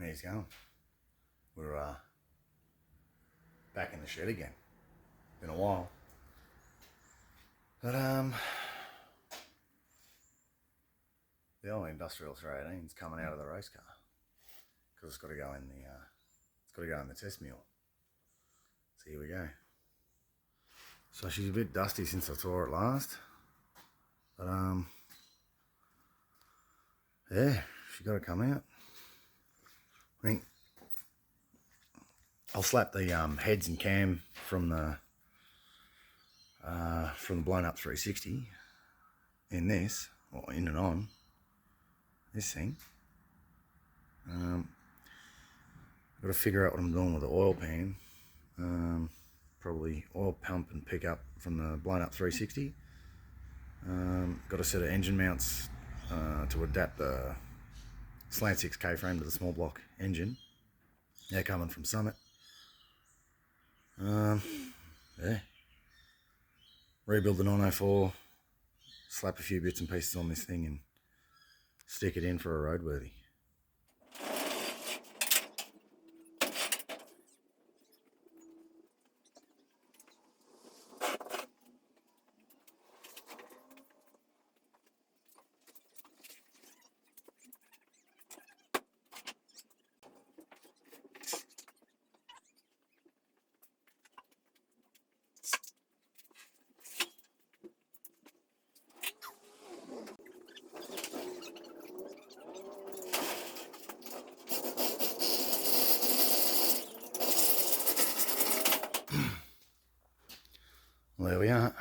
And he's going. We're back in the shed again. Been a while. But the old industrial 318's coming out of the race car because it's got to go in the test mule. So here we go. So she's a bit dusty since I saw it last, but yeah, she got to come out. I think I'll slap the heads and cam from the blown up 360 in this, or in and on this thing. Got to figure out what I'm doing with the oil pan. Probably oil pump and pick up from the blown up 360. Got a set of engine mounts to adapt the slant 6 K-frame to the small block engine. They're coming from Summit. Yeah. Rebuild the 904, slap a few bits and pieces on this thing and stick it in for a roadworthy. Well, there we are,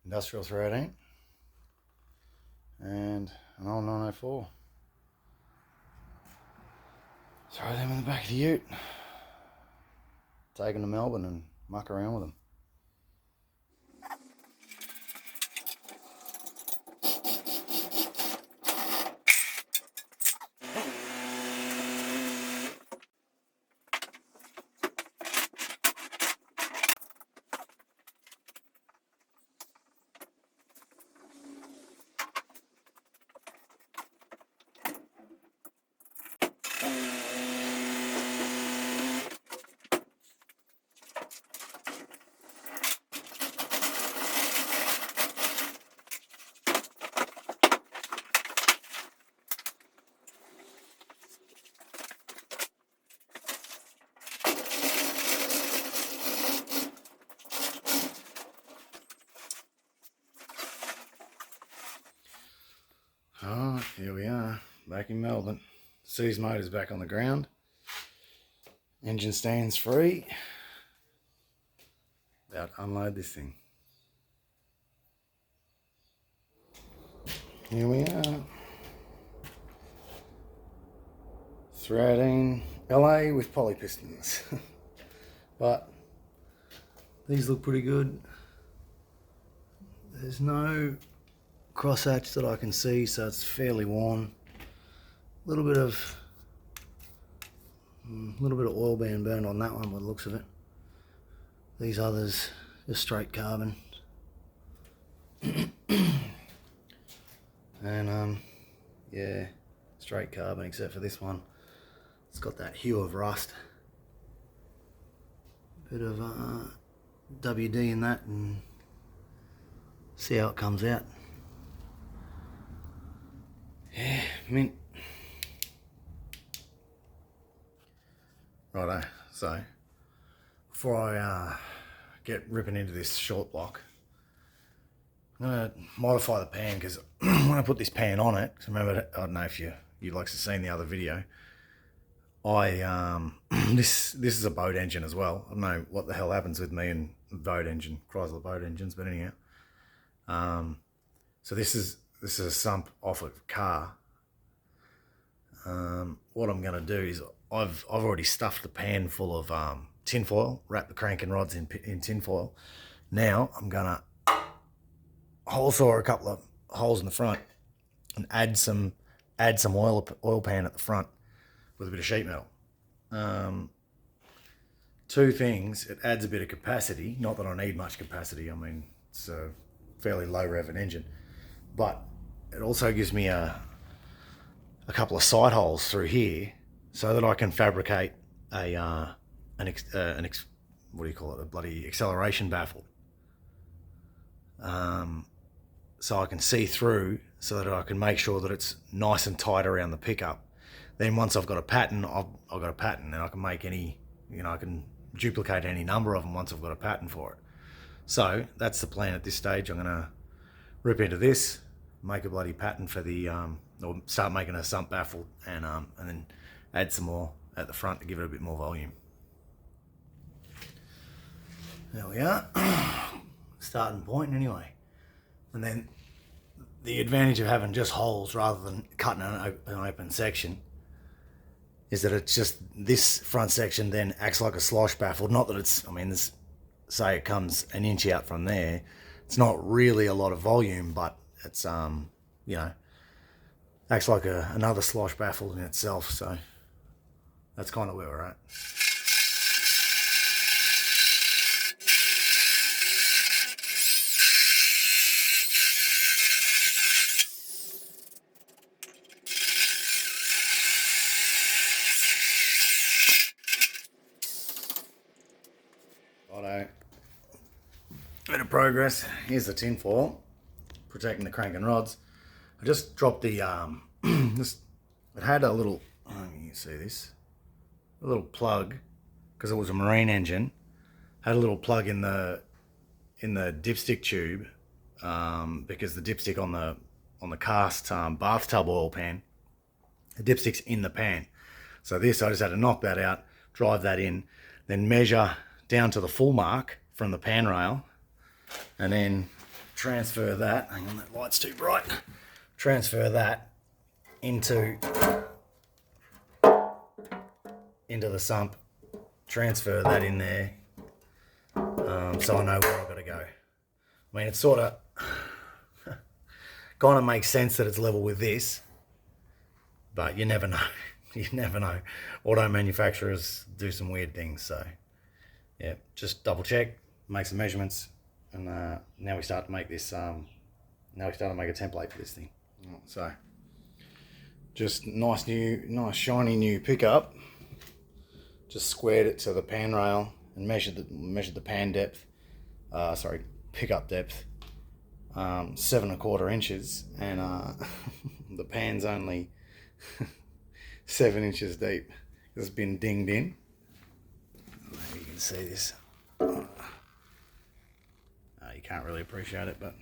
industrial 318 and an old 904. Throw them in the back of the ute, take them to Melbourne and muck around with them. Oh, here we are, back in Melbourne. C's motor's back on the ground. Engine stands free. About to unload this thing. Here we are. 318 LA with poly pistons. But these look pretty good. There's no crosshatch that I can see, so it's fairly worn. A little bit of oil being burned on that one by the looks of it. These others are straight carbon. And yeah, straight carbon except for this one. It's got that hue of rust. Bit of WD in that, and see how it comes out. Yeah, mint. Righto, so before I get ripping into this short block, I'm going to modify the pan, because when I put this pan on it, remember, I don't know if you'd like to see in the other video, this is a boat engine as well. I don't know what the hell happens with me and boat engine, Chrysler boat engines, but anyhow. So this is a sump off a car. What I'm going to do is I've already stuffed the pan full of tin foil, wrapped the cranking rods in tin foil. Now I'm going to hole saw a couple of holes in the front and add some oil pan at the front with a bit of sheet metal. Two things: it adds a bit of capacity. Not that I need much capacity. I mean, it's a fairly low rev engine, but it also gives me a couple of side holes through here so that I can fabricate a what do you call it, a bloody acceleration baffle. So I can see through, so that I can make sure that it's nice and tight around the pickup. Then once I've got a pattern, I've got a pattern, and I can make any, I can duplicate any number of them once I've got a pattern for it. So that's the plan at this stage. I'm gonna rip into this, make a bloody pattern for the, or start making a sump baffle, and then add some more at the front to give it a bit more volume. There we are, starting point anyway. And then the advantage of having just holes rather than cutting an open section is that it's just, this front section then acts like a slosh baffle. Not that it's, say it comes an inch out from there, it's not really a lot of volume, but it's, acts like another slosh baffle in itself. So that's kind of where we're at. Righto. Bit of progress. Here's the tin foil protecting the crank and rods. I just dropped the it had a little, you can see this, a little plug, because it was a marine engine, had a little plug in the dipstick tube, because the dipstick on the cast bathtub oil pan, the dipstick's in the pan. So I just had to knock that out, drive that in, then measure down to the full mark from the pan rail, and then transfer that, hang on, that light's too bright, transfer that into the sump, transfer that in there, so I know where I've got to go. It's sort of kind of makes sense that it's level with this, but you never know. You never know. Auto manufacturers do some weird things, so yeah, just double check, make some measurements, and now we start to make this. Now we start to make a template for this thing. So just nice shiny new pickup. Just squared it to the pan rail and measured the pan depth. Pickup depth, 7 1/4 inches, and the pan's only 7 inches deep. It's been dinged in. Maybe you can see this. You can't really appreciate it, but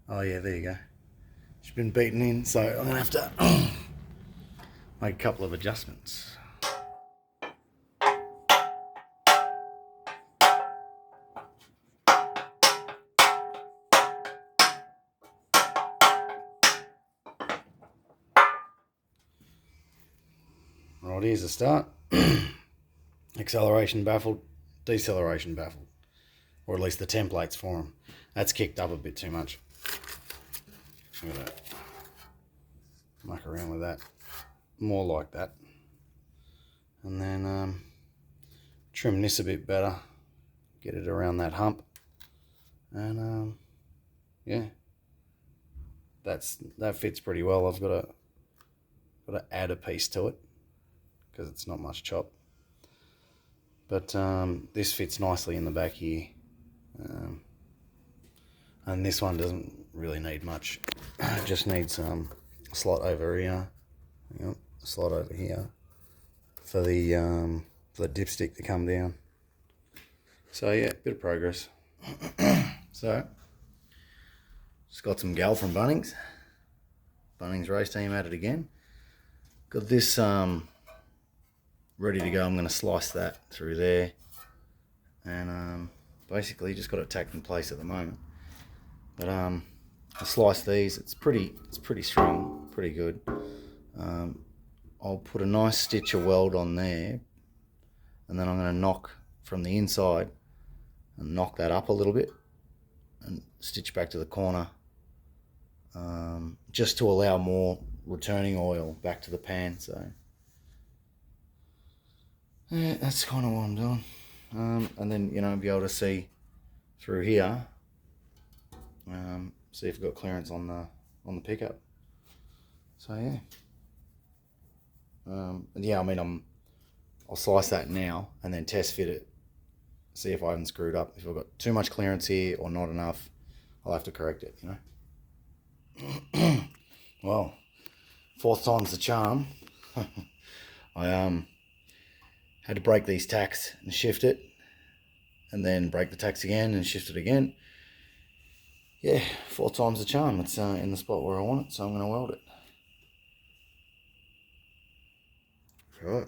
oh yeah, there you go. It's been beaten in, so I'm gonna have to make a couple of adjustments. Right, here's the start. Acceleration baffle, deceleration baffle, or at least the templates for them. That's kicked up a bit too much. I'm gonna muck around with that, more like that, and then trim this a bit better, get it around that hump, and yeah, that fits pretty well. I've got to add a piece to it because it's not much chop, but this fits nicely in the back here, and this one doesn't really need much. It just needs a slot over here, a slot over here for the dipstick to come down. So yeah, bit of progress. So just got some gal from Bunnings race team at it again. Got this ready to go. I'm going to slice that through there, and basically just got it tacked in place at the moment. But I slice these. It's pretty strong, pretty good. I'll put a nice stitch of weld on there, and then I'm going to knock from the inside and knock that up a little bit and stitch back to the corner, just to allow more returning oil back to the pan. So yeah, that's kind of what I'm doing, and then be able to see through here, see if we've got clearance on the pickup. So yeah, And yeah, I mean, I'll slice that now and then test fit it, see if I haven't screwed up. If I've got too much clearance here or not enough, I'll have to correct it, you know. Well, fourth time's the charm. I had to break these tacks and shift it, and then break the tacks again and shift it again. Yeah, fourth time's the charm. It's in the spot where I want it, so I'm going to weld it. Right,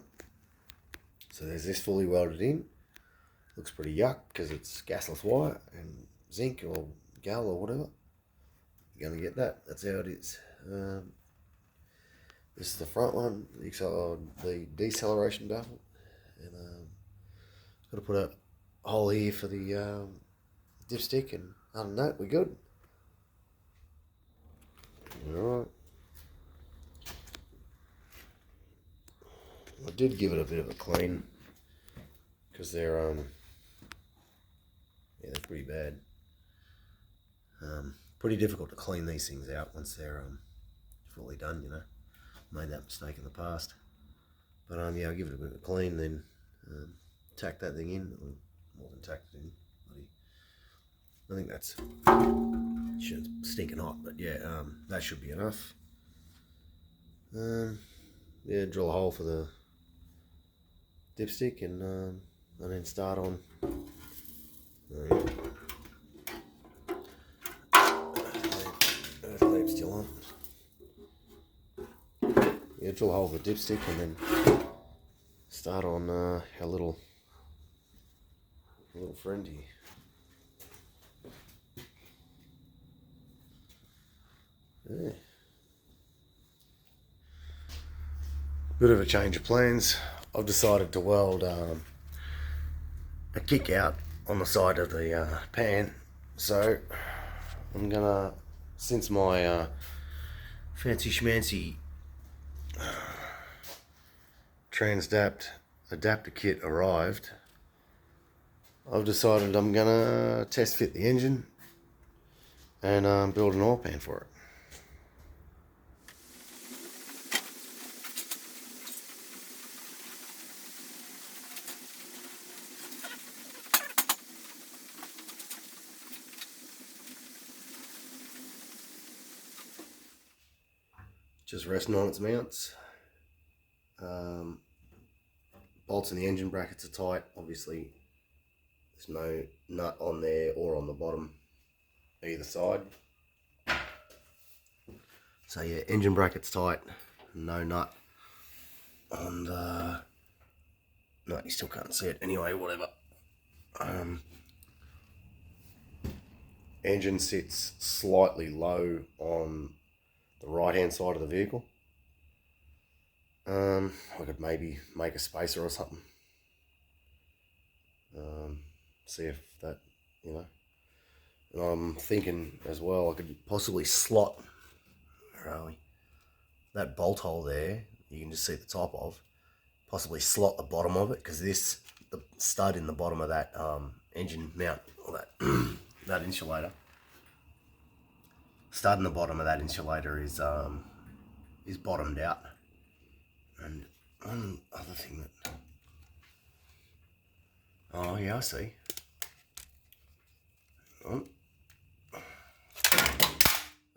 so there's this fully welded in. Looks pretty yuck because it's gasless wire and zinc or gal or whatever. You're going to get that. That's how it is. This is the front one, the deceleration baffle. And got to put a hole here for the dipstick, and other than that, we're good. Alright. I did give it a bit of a clean because they're they're pretty bad. Pretty difficult to clean these things out once they're fully done, you know. Made that mistake in the past. But yeah, I'll give it a bit of a clean, then tack that thing in, or more than tack it in. I think that's stinking hot, but yeah, that should be enough. Yeah, drill a hole for the dipstick and then start on. Earth lamp's still on. Yeah, drill a hole for the dipstick and then start on our little friend here. Yeah. Bit of a change of plans. I've decided to weld a kick out on the side of the pan. So I'm gonna, since my fancy schmancy Transdapt adapter kit arrived, I've decided I'm gonna test fit the engine and build an oil pan for it. Just resting on its mounts. Bolts in the engine brackets are tight. Obviously, there's no nut on there or on the bottom either side. So yeah, engine brackets tight, no nut on the... No, you still can't see it. Anyway, whatever. Engine sits slightly low on the right hand side of the vehicle. I could maybe make a spacer or something. See if that, you know. And I'm thinking as well, I could possibly slot, where are we? That bolt hole there, you can just see the top of. Possibly slot the bottom of it, because the stud in the bottom of that engine mount, or that that insulator. Stud in the bottom of that insulator is bottomed out. And one other thing that, oh yeah, I see. Hang on.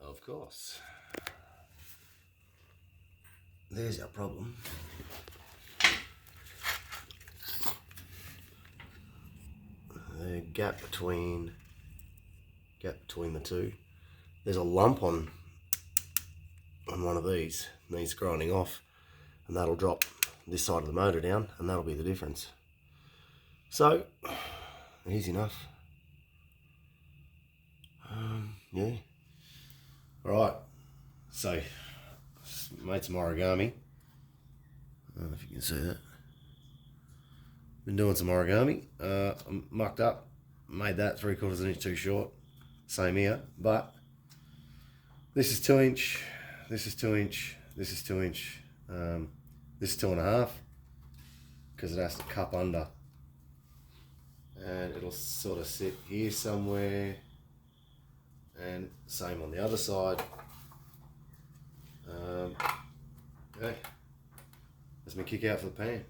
Of course. There's our problem. The gap between the two. There's a lump on one of these, needs grinding off, and that'll drop this side of the motor down, and that'll be the difference. So, easy enough. Yeah. Alright, so, made some origami. I don't know if you can see that. Been doing some origami. I'm mucked up, made that 3/4 of an inch too short. Same here, but this is 2 inch, this is 2 inch, this is 2 inch, this is 2.5, because it has to cup under, and it'll sort of sit here somewhere, and same on the other side. Okay. That's my kick out for the pan.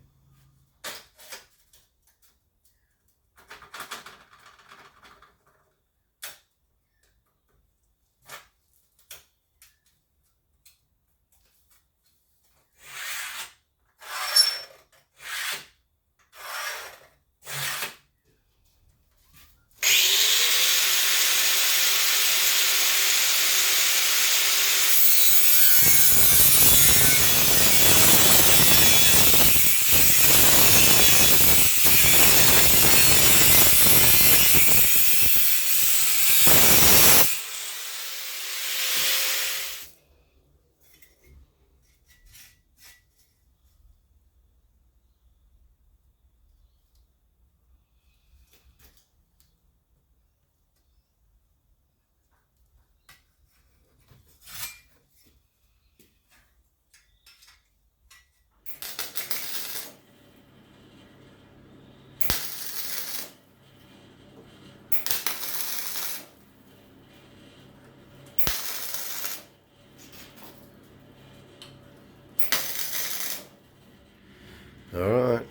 Alright,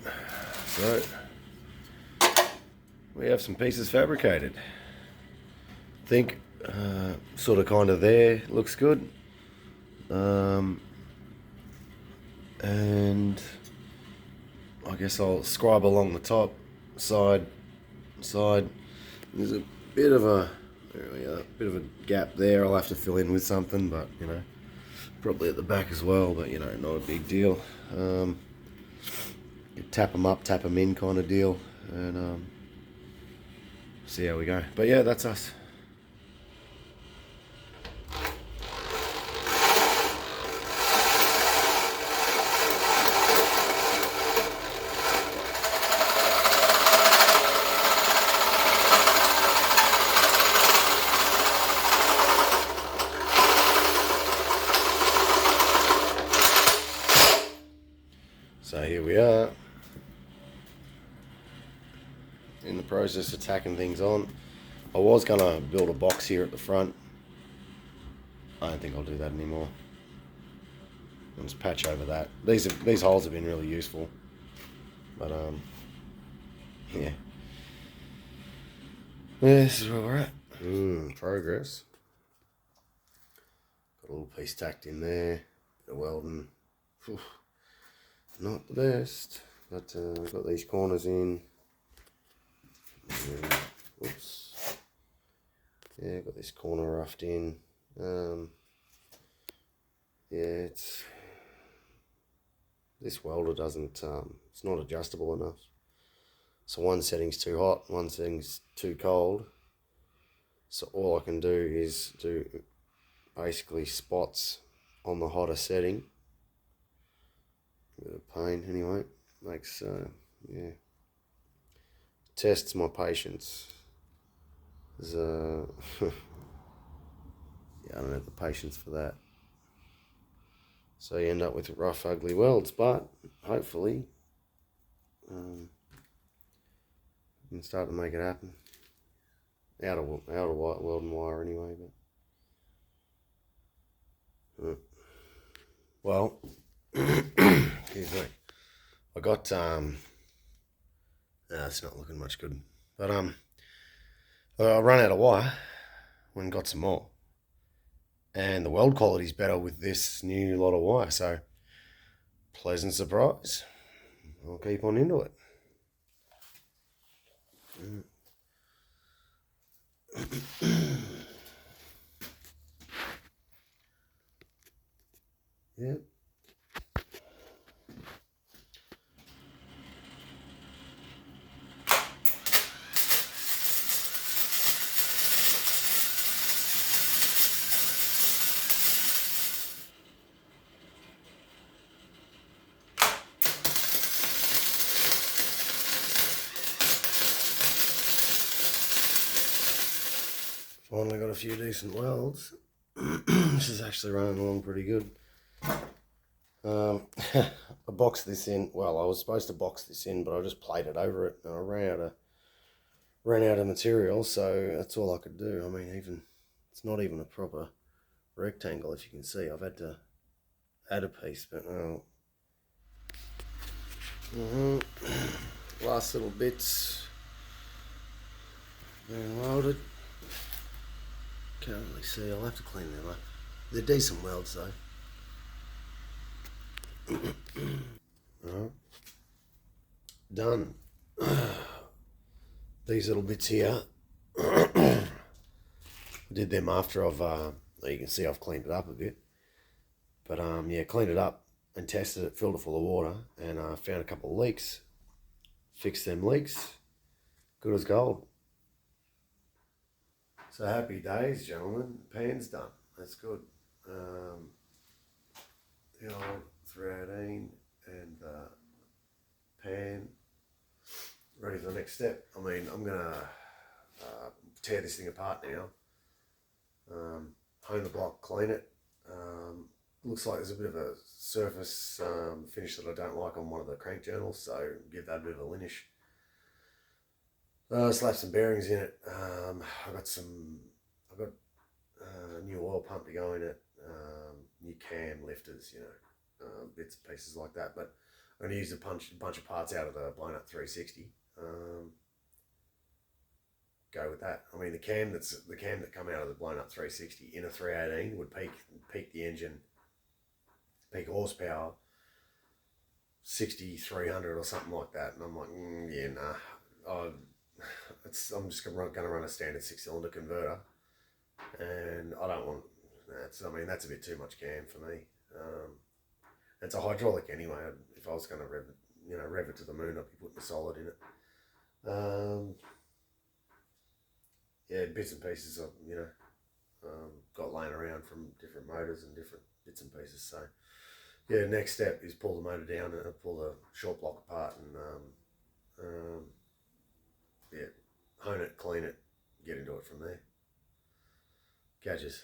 so we have some pieces fabricated. Think sort of kind of there, looks good. And I guess I'll scribe along the top, side. There's a bit of a, there we are, bit of a gap there. I'll have to fill in with something, but you know, probably at the back as well, but you know, not a big deal. You tap them up, tap them in kind of deal, and see how we go. But yeah, that's us. So here we are, in the process of tacking things on. I was going to build a box here at the front. I don't think I'll do that anymore. I'll just patch over that. These holes have been really useful. But yeah. This is where we're at. Progress. Got a little piece tacked in there. Bit of welding. Whew. Not the best, but got these corners in. Oops. Yeah, got this corner roughed in. Yeah, this welder doesn't. It's not adjustable enough. So one setting's too hot, one setting's too cold. So all I can do is do basically spots on the hotter setting. Bit of pain anyway. Makes yeah. Tests my patience. Yeah, I don't have the patience for that. So you end up with rough, ugly welds, but hopefully you can start to make it happen. Out of welding wire anyway, but well, excuse me. I got it's not looking much good, but I run out of wire. Went and got some more, and the weld quality's better with this new lot of wire. So pleasant surprise. I'll keep on into it. Yeah. Finally got a few decent welds. This is actually running along pretty good. I boxed this in. Well, I was supposed to box this in, but I just plated over it, and I ran out of material. So that's all I could do. I mean, it's not even a proper rectangle, if you can see. I've had to add a piece, but Last little bits being welded. Can't really see. I'll have to clean them up. They're decent welds though. Alright. Done. These little bits here. Did them after I've you can see I've cleaned it up a bit. But yeah, cleaned it up and tested it, filled it full of water, and found a couple of leaks. Fixed them leaks. Good as gold. So happy days, gentlemen. Pan's done. That's good. The old 318 and pan ready for the next step. I mean, I'm gonna tear this thing apart now. Hone the block, clean it. Looks like there's a bit of a surface finish that I don't like on one of the crank journals, so give that a bit of a linish. Slap some bearings in it. I've got new oil pump to go in it, new cam lifters, you know, bits and pieces like that. But I'm going to use a bunch of parts out of the blown up 360. Go with that. I mean, the cam that come out of the blown up 360 in a 318 would peak the engine, peak horsepower 6,300 or something like that. And I'm like, yeah, nah. I'm just going to run a standard 6-cylinder converter, and I don't want that. I mean, that's a bit too much cam for me. It's a hydraulic anyway. If I was going to rev it to the moon, I'd be putting a solid in it. Yeah, bits and pieces of got laying around from different motors and different bits and pieces. So yeah, next step is pull the motor down and pull the short block apart and yeah, hone it, clean it, get into it from there. Catches.